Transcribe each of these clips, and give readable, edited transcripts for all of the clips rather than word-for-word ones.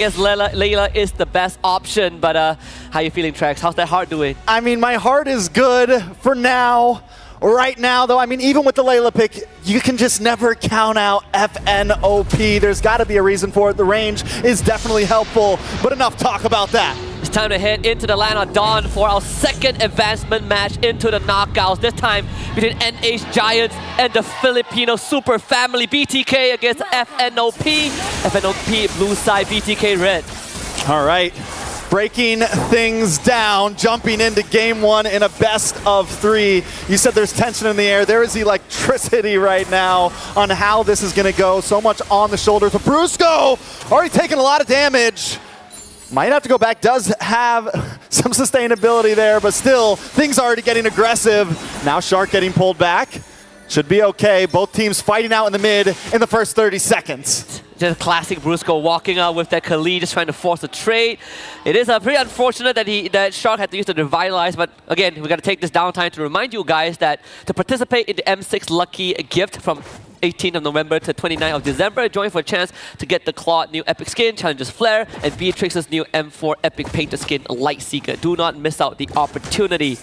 Yes, Layla is the best option, but how you feeling, Trax? How's that heart doing? I mean, my heart is good for now. Right now, though, I mean, even with the Layla pick, you can just never count out FNOP. There's got to be a reason for it. The range is definitely helpful, but enough talk about that. It's time to head into the land of Dawn for our second advancement match into the knockouts. This time between NH Giants and the Filipino super family BTK against FNOP. FNOP blue side, BTK red. All right. Breaking things down, jumping into game one in a best of three. You said there's tension in the air. There is electricity right now on how this is going to go. So much on the shoulders of Brusco. Already taking a lot of damage. Might have to go back. Does have some sustainability there, but still, things are already getting aggressive. Now Shark getting pulled back. Should be okay. Both teams fighting out in the mid in the first 30 seconds. Just classic Brusco walking out with that Khalid, just trying to force a trade. It is pretty unfortunate that Shark had to use the Revitalize, but again, we got to take this downtime to remind you guys that to participate in the M6 Lucky Gift from 18th of November to 29th of December, join for a chance to get the Claude new Epic Skin, Challenger's Flare, and Beatrix's new M4 Epic Painted Skin Lightseeker. Do not miss out the opportunity.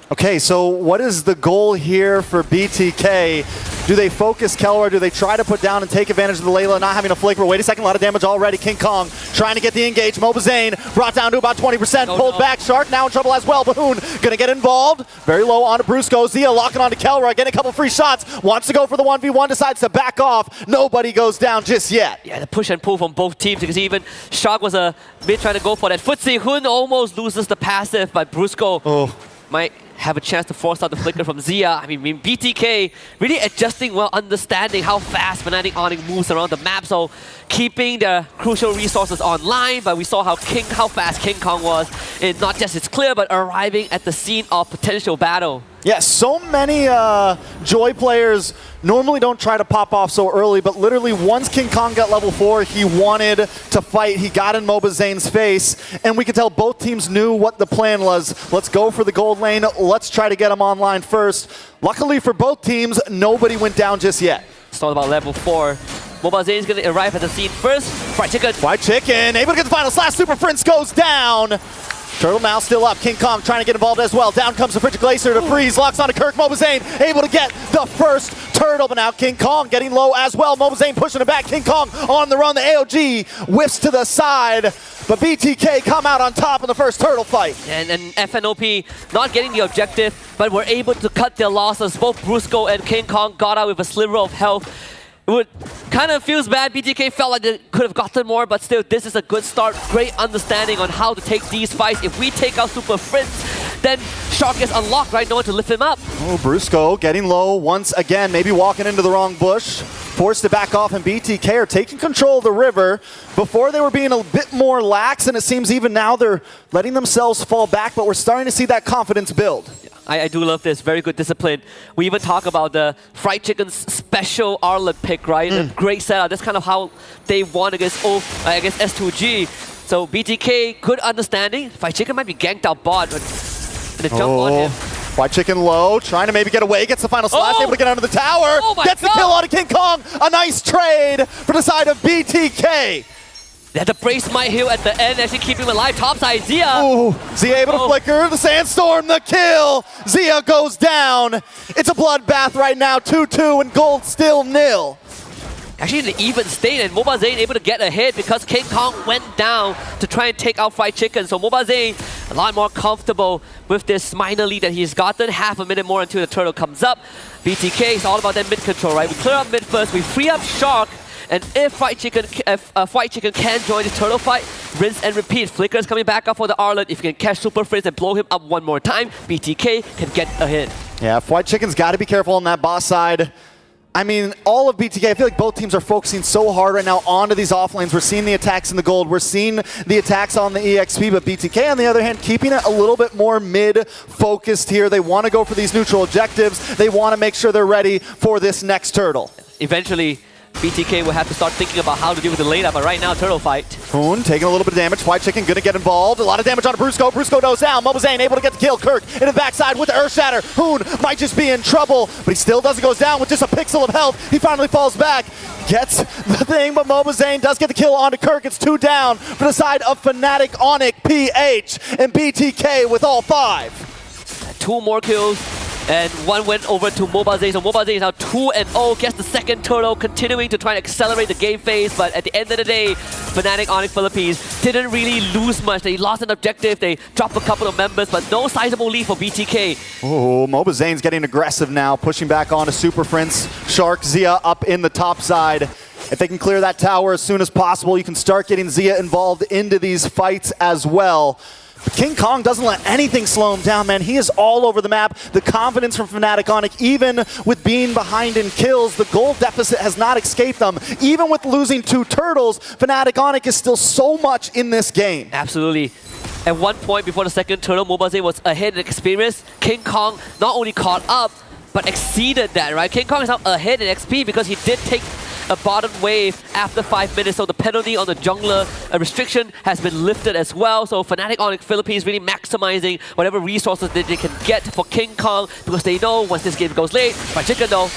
Okay, so what is the goal here for BTK? Do they focus Kelwar? Do they try to put down and take advantage of the Layla not having a flicker? Wait a second, a lot of damage already. King Kong trying to get the engage. Mobazane brought down to about 20%, pulled back. Shark now in trouble as well. Bahoon gonna get involved. Very low onto Brusco. Zia locking onto Kelwar, getting a couple free shots. Wants to go for the 1v1, decides to back off. Nobody goes down just yet. Yeah, the push and pull from both teams, because even Shark was a bit trying to go for that footsie. Hun almost loses the passive, but Brusco might have a chance to force out the flicker from Zia. I mean, BTK really adjusting well, understanding how fast FNATIC ONIC moves around the map, so keeping the crucial resources online, but we saw how fast King Kong was in not just its clear, but arriving at the scene of potential battle. Yes, so many Joy players normally don't try to pop off so early, but literally once King Kong got level 4, he wanted to fight. He got in Mobazane's face, and we could tell both teams knew what the plan was. Let's go for the gold lane. Let's try to get him online first. Luckily for both teams, nobody went down just yet. It's all about level 4. Mobazane is going to arrive at the scene first. Fried Chicken. Fried Chicken, able to get the final slash. Super Prince goes down. Turtle now still up. King Kong trying to get involved as well. Down comes the Frigid Glacier to freeze. Locks onto Kirk. Mobazane able to get the first turtle, but now King Kong getting low as well. Mobazane pushing it back. King Kong on the run. The AOG whiffs to the side, but BTK come out on top in the first turtle fight. And FNOP not getting the objective, but were able to cut their losses. Both Brusco and King Kong got out with a sliver of health. It kind of feels bad. BTK felt like they could have gotten more, but still, this is a good start. Great understanding on how to take these fights. If we take out Super Fritz, then Shark is unlocked, right? No one to lift him up. Oh, Brusco getting low once again, maybe walking into the wrong bush. Forced to back off, and BTK are taking control of the river. Before they were being a bit more lax, and it seems even now they're letting themselves fall back, but we're starting to see that confidence build. I do love this. Very good discipline. We even talk about the Fried Chicken's special Arlet pick, right? A great setup. That's kind of how they won against S2G. So BTK, good understanding. Fried Chicken might be ganked out bot, but the jump on him. Fried Chicken low, trying to maybe get away, gets the final slash, able to get under the tower. Gets the kill out of King Kong. A nice trade for the side of BTK. They had to brace my heal at the end, actually keeping him alive. Topside, Zia. Ooh, Zia able to flicker, the Sandstorm, the kill. Zia goes down. It's a bloodbath right now, 2-2, and gold still nil. Actually in an even state, and Mobazane able to get a hit because King Kong went down to try and take out Fried Chicken. So Mobazane a lot more comfortable with this minor lead that he's gotten. Half a minute more until the turtle comes up. BTK is all about that mid control, right? We clear up mid first, we free up Shark. And if Fried Chicken can join the turtle fight, rinse and repeat. Flicker's coming back up for the Arlet. If you can catch Super Frizz and blow him up one more time, BTK can get a hit. Yeah, Fried Chicken's got to be careful on that boss side. I mean, all of BTK, I feel like both teams are focusing so hard right now onto these offlanes. We're seeing the attacks in the gold. We're seeing the attacks on the EXP, but BTK, on the other hand, keeping it a little bit more mid-focused here. They want to go for these neutral objectives. They want to make sure they're ready for this next turtle. Eventually, BTK will have to start thinking about how to deal with the lane up, but right now, turtle fight. Hoon taking a little bit of damage. Fried Chicken gonna get involved. A lot of damage on Brusco. Brusco goes down. Mobazane able to get the kill. Kirk in the backside with the Earth Shatter. Hoon might just be in trouble, but he still doesn't go down with just a pixel of health. He finally falls back. gets the thing, but Mobazane does get the kill onto Kirk. It's 2 down for the side of FNATIC, ONIC, PH, and BTK with all 5. 2 more kills, and 1 went over to mobilelegends. So mobilelegends is now 2-0, gets the second turtle, continuing to try and accelerate the game phase. But at the end of the day, FNATIC ONIC Philippines didn't really lose much. They lost an objective, they dropped a couple of members, but no sizable lead for BTK. Oh, Mobazane's getting aggressive now, pushing back onto Super Prince. Shark, Zia up in the top side. If they can clear that tower as soon as possible, you can start getting Zia involved into these fights as well. King Kong doesn't let anything slow him down, man. He is all over the map. The confidence from FNATIC ONIC, even with being behind in kills, the goal deficit has not escaped them. Even with losing 2 turtles, FNATIC ONIC is still so much in this game. Absolutely. At one point before the second turtle, mobilelegends was ahead in experience. King Kong not only caught up, but exceeded that, right? King Kong is now ahead in XP because he did take a bottom wave after 5 minutes, so the penalty on the jungler restriction has been lifted as well. So FNATIC ONIC Philippines really maximizing whatever resources that they can get for King Kong, because they know once this game goes late, fried chicken though.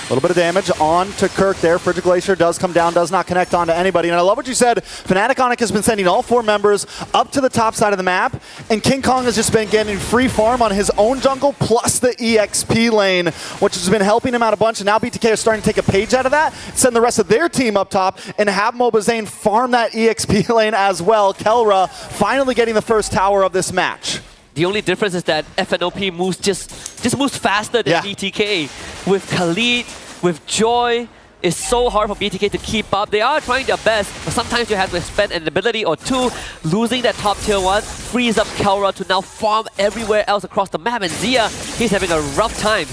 A little bit of damage on to Kirk there. Frigid Glacier does come down, does not connect onto anybody. And I love what you said. FNATIC ONIC has been sending all 4 members up to the top side of the map, and King Kong has just been getting free farm on his own jungle plus the EXP lane, which has been helping him out a bunch. And now BTK are starting to take a page out of that, send the rest of their team up top, and have Mobazane farm that EXP lane as well. Kelra finally getting the first tower of this match. The only difference is that FNOP moves just moves faster than BTK. With Khalid, with Joy, it's so hard for BTK to keep up. They are trying their best, but sometimes you have to spend an ability or 2. Losing that top tier 1 frees up Kelra to now farm everywhere else across the map. And Zia, he's having a rough time.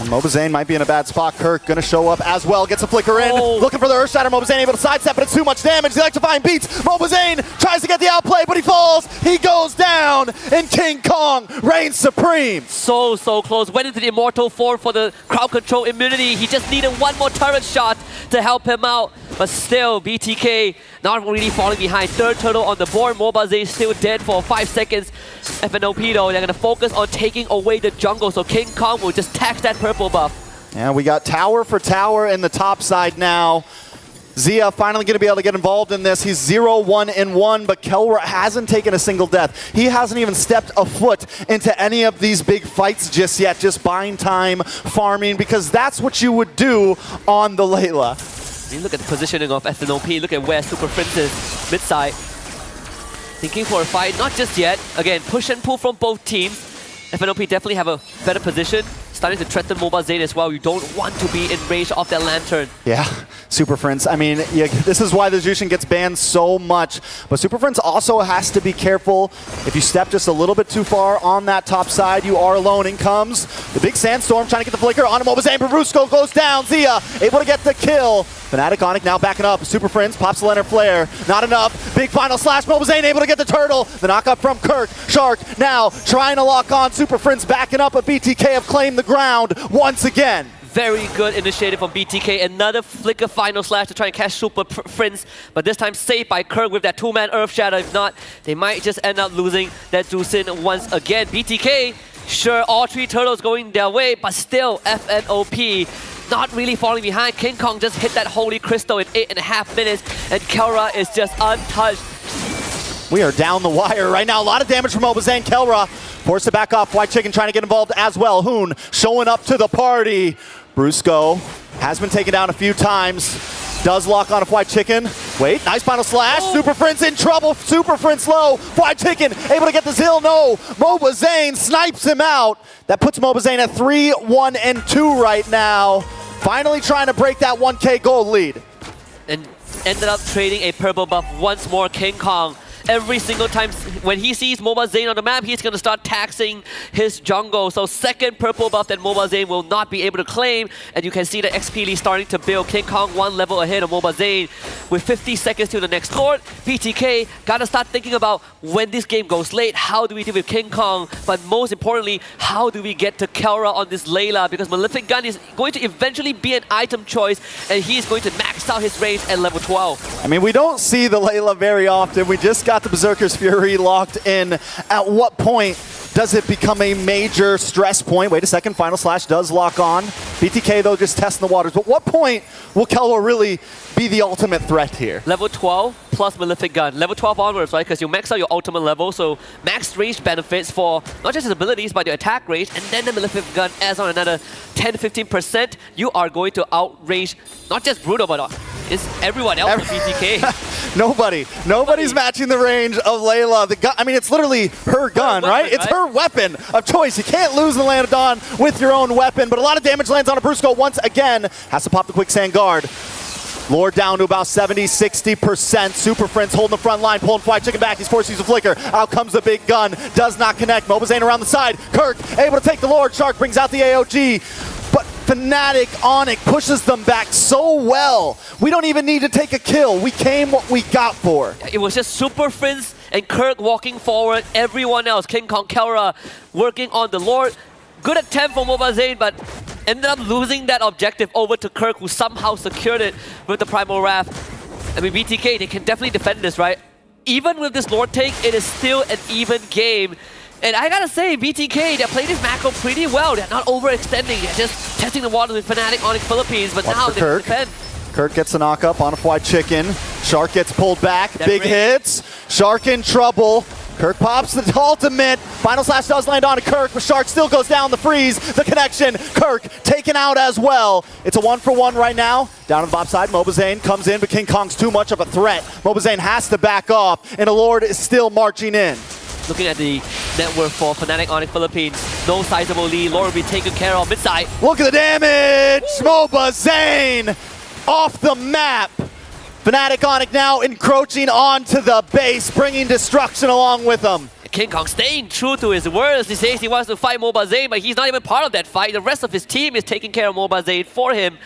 Mobazane might be in a bad spot. Kirk gonna show up as well, gets a flicker in, looking for the Earthshatter. Mobazane able to sidestep, but it's too much damage. The electrifying beats. Mobazane tries to get the outplay, but he falls. He goes down, and King Kong reigns supreme. So close. Went into the immortal form for the crowd control immunity. He just needed 1 more turret shot to help him out. But still, BTK not really falling behind. 3rd turtle on the board. Mobazane still dead for 5 seconds. FNOP though, they're gonna focus on taking away the jungle, so King Kong will just tax that purple buff. Yeah, we got tower for tower in the top side now. Zia finally going to be able to get involved in this. He's 0-1-1, but Kelra hasn't taken a single death. He hasn't even stepped a foot into any of these big fights just yet, just buying time, farming, because that's what you would do on the Layla. I mean, look at the positioning of FNOP. Look at where Super Prince is, mid-side. Thinking for a fight, not just yet. Again, push and pull from both teams. FNOP definitely have a better position. Starting to threaten Mobazane as well. You don't want to be in range of that lantern. Yeah, Super Prince. I mean, yeah, this is why the Jushin gets banned so much. But Super Prince also has to be careful. If you step just a little bit too far on that top side, you are alone. In comes the big sandstorm, trying to get the flicker on Mobazane. Brusco goes down. Zia able to get the kill. FNATIC ONIC now backing up. Super Prince pops the Leonard Flare. Not enough. Big final slash. Mobazane able to get the turtle. The knockup from Kirk. Shark now trying to lock on. Super Prince backing up, but BTK have claimed the ground once again. Very good initiative from BTK. Another flicker final slash to try and catch Super Prince, but this time saved by Kirk with that 2-man Earthshatter. If not, they might just end up losing that Jushin once again. BTK, sure, all 3 turtles going their way, but still FNOP not really falling behind. King Kong just hit that Holy Crystal in 8.5 minutes, and Kelra is just untouched. We are down the wire right now. A lot of damage from Mobazane. Kelra forced to back off. White Chicken trying to get involved as well. Hoon showing up to the party. Brusco has been taken down a few times. Does lock on a White Chicken. Wait, nice final slash. Super Prince in trouble. Super Prince low. White Chicken able to get the Zill. No. Mobazane snipes him out. That puts Mobazane at 3-1-2 right now. Finally trying to break that 1K gold lead. And ended up trading a purple buff once more. King Kong, every single time when he sees Mobazane on the map, he's going to start taxing his jungle. So second purple buff that Mobazane will not be able to claim. And you can see the XP lead starting to build. King Kong 1 level ahead of Mobazane with 50 seconds to the next court. BTK got to start thinking about when this game goes late, how do we deal with King Kong? But most importantly, how do we get to Kelra on this Layla? Because Malefic Gun is going to eventually be an item choice, and he's going to max out his range at level 12. I mean, we don't see the Layla very often. We just got the Berserker's Fury locked in. At what point Does it become a major stress point? Wait a second, Final Slash does lock on. BTK, though, just testing the waters. But what point will Kelra really be the ultimate threat here? Level 12 plus Malefic Gun. Level 12 onwards, right? Because you max out your ultimate level, so max range benefits for not just his abilities, but your attack range, and then the Malefic Gun adds on another 10-15%. You are going to outrange not just Bruno, but it's everyone else in BTK. Nobody's matching the range of Layla. The gun, I mean, it's literally her gun, right? It's her weapon of choice. You can't lose in the Land of Dawn with your own weapon, but a lot of damage lands on a Brusco once again. Has to pop the Quicksand Guard. Lord down to about 70-60%. Super Friends holding the front line, pulling Fly Chicken back. He's forced to use a flicker. Out comes the big gun. Does not connect. mobilelegends around the side. Kirk able to take the Lord. Shark brings out the AOG. But FNATIC ONIC pushes them back so well. We don't even need to take a kill. We came what we got for. It was just Super Friends and Kirk walking forward. Everyone else, King Kong, Kelra, working on the Lord. Good attempt from mobilelegends, but ended up losing that objective over to Kirk, who somehow secured it with the Primal Wrath. I mean, BTK, they can definitely defend this, right? Even with this Lord take, it is still an even game. And I gotta say, BTK, they played this macro pretty well. They're not overextending. They're just testing the waters with FNATIC ONIC Philippines, but now they defend. Kirk gets a knock up on a Fly Chicken. Shark gets pulled back. Big hits. Shark in trouble. Kirk pops the ultimate. Final Slash does land on Kirk, but Shark still goes down the freeze. The connection. Kirk taken out as well. It's a 1-for-1 right now. Down on the bop side, mobilelegends comes in, but King Kong's too much of a threat. mobilelegends has to back off, and the Lord is still marching in. Looking at the network for FNATIC ONIC Philippines, no sizable lead. Lord will be taken care of mid-side. Look at the damage! mobilelegends off the map. FNATIC ONIC now encroaching onto the base, bringing destruction along with them. King Kong staying true to his words. He says he wants to fight mobilelegends, but he's not even part of that fight. The rest of his team is taking care of mobilelegends for him.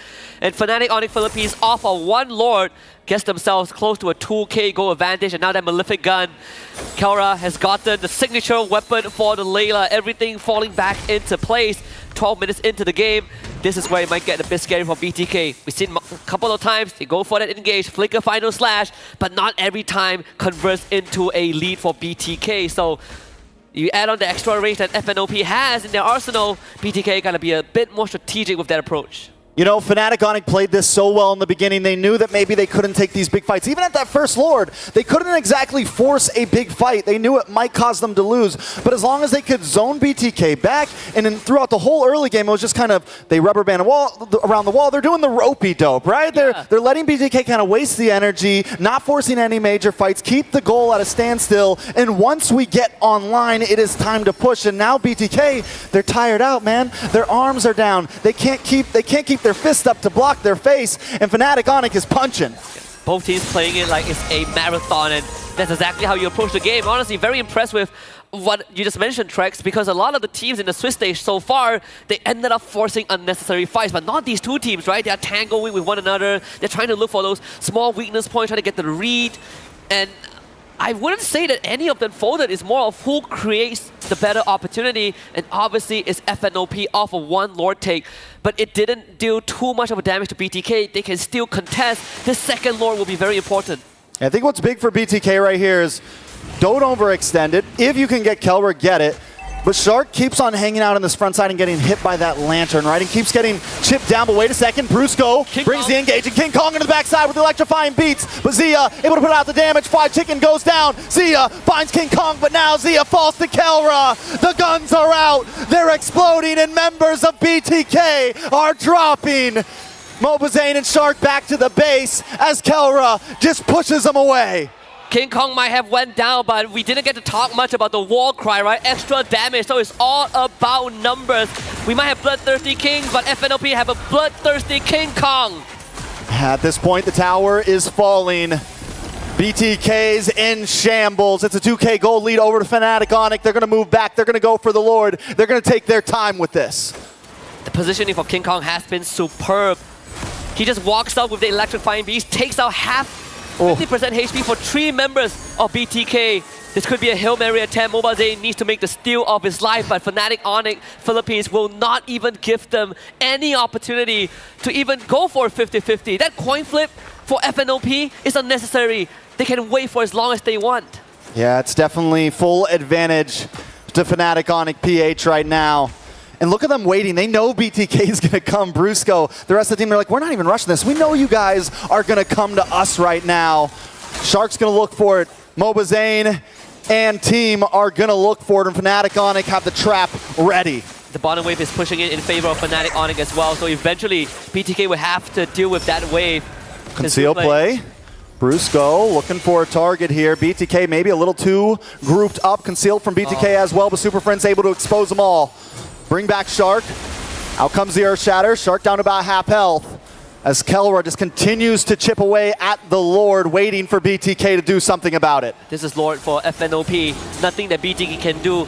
And FNATIC ONIC Philippines off of one Lord gets themselves close to a 2K goal advantage, and now that Malefic Gun. Kelra has gotten the signature weapon for the Layla. Everything falling back into place. 12 minutes into the game, this is where it might get a bit scary for BTK. We've seen a couple of times, they go for that engage, flicker Final Slash, but not every time converts into a lead for BTK. So you add on the extra range that FNOP has in their arsenal, BTK gotta be a bit more strategic with that approach. You know, FNATIC ONIC played this so well in the beginning. They knew that maybe they couldn't take these big fights. Even at that first Lord, they couldn't exactly force a big fight. They knew it might cause them to lose. But as long as they could zone BTK back, and then throughout the whole early game, it was just kind of, they rubber band a wall, around the wall. They're doing the ropey dope, right? Yeah. They're letting BTK kind of waste the energy, not forcing any major fights, keep the goal at a standstill. And once we get online, it is time to push. And now BTK, they're tired out, man. Their arms are down. They can't keep their fist up to block their face, and FNATIC ONIC is punching. Both teams playing it like it's a marathon, and that's exactly how you approach the game. Honestly, very impressed with what you just mentioned, Trex, because a lot of the teams in the Swiss stage so far, they ended up forcing unnecessary fights, but not these two teams, right? They're tangling with one another. They're trying to look for those small weakness points, trying to get the read, and I wouldn't say that any of them folded. It's more of who creates the better opportunity, and obviously it's FNOP off of one Lord take, but it didn't do too much of a damage to BTK. They can still contest. This second Lord will be very important. I think what's big for BTK right here is don't overextend it. If you can get Kelra, get it. But Shark keeps on hanging out on this front side and getting hit by that lantern, right? And keeps getting chipped down, but wait a second. Brusco brings the engage, and King Kong into the backside with electrifying beats. But Zia able to put out the damage. Fly Chicken goes down. Zia finds King Kong, but now Zia falls to Kelra. The guns are out. They're exploding, and members of BTK are dropping. mobilelegends and Shark back to the base as Kelra just pushes them away. King Kong might have went down, but we didn't get to talk much about the war cry, right? Extra damage, so it's all about numbers. We might have Bloodthirsty Kings, but FNOP have a Bloodthirsty King Kong. At this point, the tower is falling. BTK's in shambles. It's a 2K gold lead over to FNATIC ONIC. They're going to move back. They're going to go for the Lord. They're going to take their time with this. The positioning for King Kong has been superb. He just walks up with the electrifying beast, takes out half 50% HP for 3 members of BTK. This could be a Hail Mary attempt. mobilelegends needs to make the steal of his life, but FNATIC ONIC Philippines will not even give them any opportunity to even go for a 50-50. That coin flip for FNOP is unnecessary. They can wait for as long as they want. Yeah, it's definitely full advantage to FNATIC ONIC PH right now. And look at them waiting. They know BTK is going to come. Brusco, the rest of the team, they're like, we're not even rushing this. We know you guys are going to come to us right now. Shark's going to look for it. mobilelegends and team are going to look for it. And FNATIC ONIC have the trap ready. The bottom wave is pushing it in favor of FNATIC ONIC as well. So eventually, BTK will have to deal with that wave. Conceal play. Brusco looking for a target here. BTK maybe a little too grouped up. Concealed from BTK as well, but Super Friends able to expose them all. Bring back Shark. Out comes the Earth Shatter. Shark down to about half health. As Kelra just continues to chip away at the Lord, waiting for BTK to do something about it. This is Lord for FNOP. Nothing that BTK can do.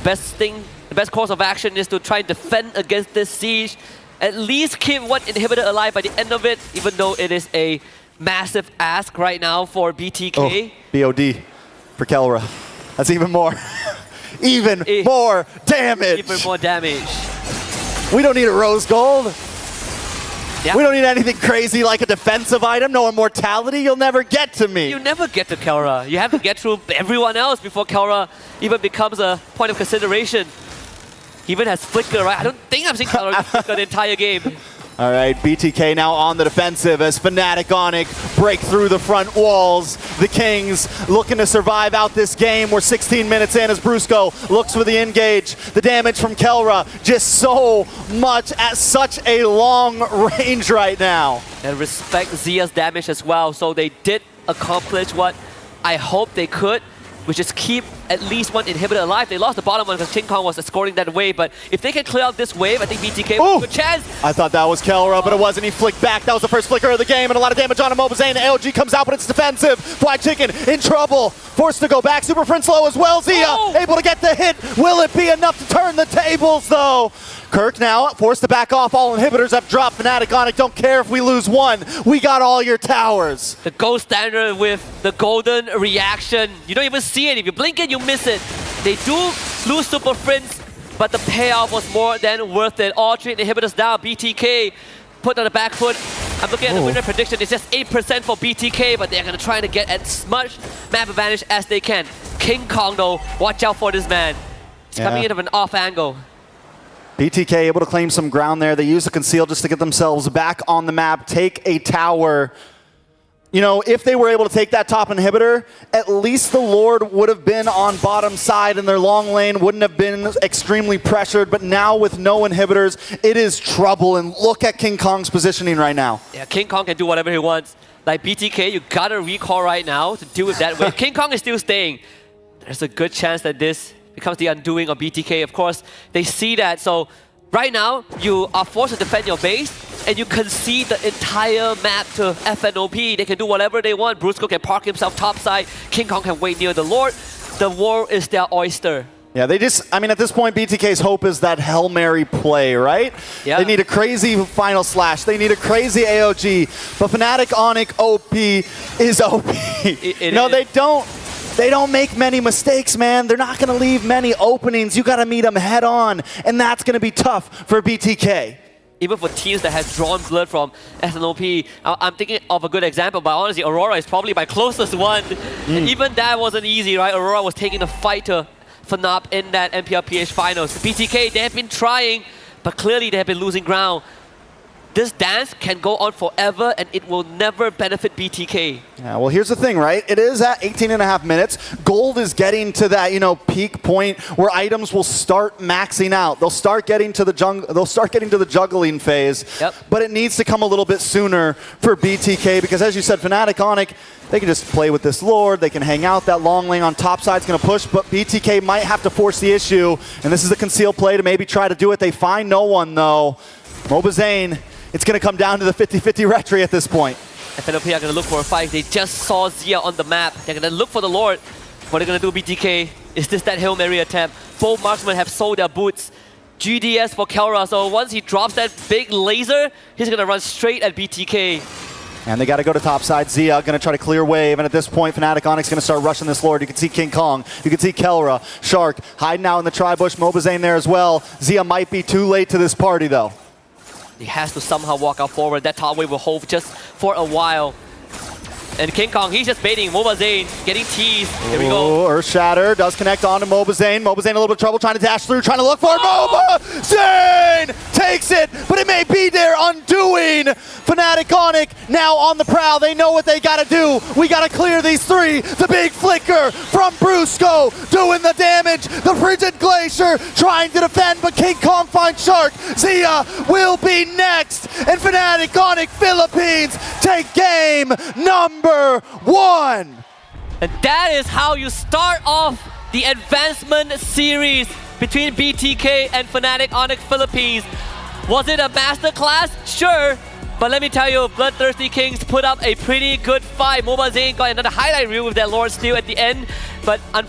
The best course of action is to try and defend against this siege. At least keep one inhibitor alive by the end of it, even though it is a massive ask right now for BTK. Oh, BOD for Kelra. That's even more. Even more damage. Even more damage. We don't need a rose gold. Yep. We don't need anything crazy like a defensive item. No immortality. You'll never get to me. You never get to Kelra. You have to get through everyone else before Kelra even becomes a point of consideration. He even has Flicker, right? I don't think I've seen Kelra Flicker the entire game. All right, BTK now on the defensive as FNATIC ONIC break through the front walls. The Kings looking to survive out this game. We're 16 minutes in as Brusco looks for the engage. The damage from Kelra just so much at such a long range right now. And respect Zia's damage as well. So they did accomplish what I hope they could, which is keep at least one inhibitor alive. They lost the bottom one because King Kong was escorting that wave, but if they can clear out this wave, I think BTK will have a good chance. I thought that was Kelra, but it wasn't. He flicked back. That was the first flicker of the game, and a lot of damage on him. mobilelegends. AOG comes out, but it's defensive. Fly Chicken in trouble. Forced to go back. Super Friends low as well. Zia able to get the hit. Will it be enough to turn the tables, though? Kirk now forced to back off. All inhibitors have dropped. FNATIC ONIC don't care if we lose one. We got all your towers. The gold standard with the golden reaction. You don't even see it. If you blink it, you miss it. They do lose Super Friends, but the payoff was more than worth it. All three inhibitors down. BTK put on the back foot. I'm looking at the winner prediction. It's just 8% for BTK, but they're going to try to get as much map advantage as they can. King Kong, though, watch out for this man. He's coming in of an off angle. BTK able to claim some ground there. They use the conceal just to get themselves back on the map, take a tower. You know, if they were able to take that top inhibitor, at least the Lord would have been on bottom side and their long lane wouldn't have been extremely pressured. But now with no inhibitors, it is trouble. And look at King Kong's positioning right now. Yeah, King Kong can do whatever he wants. Like BTK, you gotta recall right now to deal with that wave. King Kong is still staying. There's a good chance that this becomes the undoing of BTK. Of course, they see that. So right now, you are forced to defend your base, and you concede the entire map to FNOP. They can do whatever they want. Brusco can park himself topside. King Kong can wait near the Lord. The war is their oyster. Yeah, they just, I mean, at this point, BTK's hope is that Hail Mary play, right? Yeah. They need a crazy final slash. They need a crazy AOG. But FNATIC ONIC OP is OP. They don't make many mistakes, man. They're not going to leave many openings. You got to meet them head on, and that's going to be tough for BTK. Even for teams that have drawn blood from FNOP, I'm thinking of a good example, but honestly, Aurora is probably my closest one. And even that wasn't easy, right? Aurora was taking the fight to Fnop in that MPLPH finals. BTK, they have been trying, but clearly they have been losing ground. This dance can go on forever, and it will never benefit BTK. Yeah, well, here's the thing, right? It is at 18.5 minutes. Gold is getting to that, you know, peak point where items will start maxing out. They'll start getting to the juggling phase. Yep. But it needs to come a little bit sooner for BTK because, as you said, FNATIC ONIC, they can just play with this Lord. They can hang out. That long lane on top side's going to push, but BTK might have to force the issue. And this is a concealed play to maybe try to do it. They find no one, though. mobilelegends. It's going to come down to the 50-50 retry at this point. FNOP are going to look for a fight. They just saw Zia on the map. They're going to look for the Lord. What are they going to do, BTK? Is this that Hail Mary attempt? Both marksmen have sold their boots. GDS for Kelra, so once he drops that big laser, he's going to run straight at BTK. And they got to go to top side. Zia going to try to clear wave, and at this point, FNATIC ONIC's going to start rushing this Lord. You can see King Kong. You can see Kelra. Shark hiding out in the tri-bush. mobilelegends there as well. Zia might be too late to this party, though. He has to somehow walk out forward. That top wave will hold just for a while. And King Kong, he's just baiting mobilelegends, getting teased. Here we go. Earth Shatter does connect on to mobilelegends. mobilelegends a little bit of trouble trying to dash through, trying to look for it. mobilelegends takes it, but it may be their undoing. Fnatic ONIC now on the prowl. They know what they gotta do. We gotta clear these three. The big flicker from Brusco doing the damage. The Frigid Glacier trying to defend, but King Kong finds Shark. Zia will be next, and Fnatic ONIC Philippines take game number 1. And that is how you start off the advancement series between BTK and Fnatic ONIC Philippines. Was it a masterclass? Sure. But let me tell you, Bloodthirsty Kings put up a pretty good fight. mobilelegends got another highlight reel with that Lord Steel at the end. But unfortunately,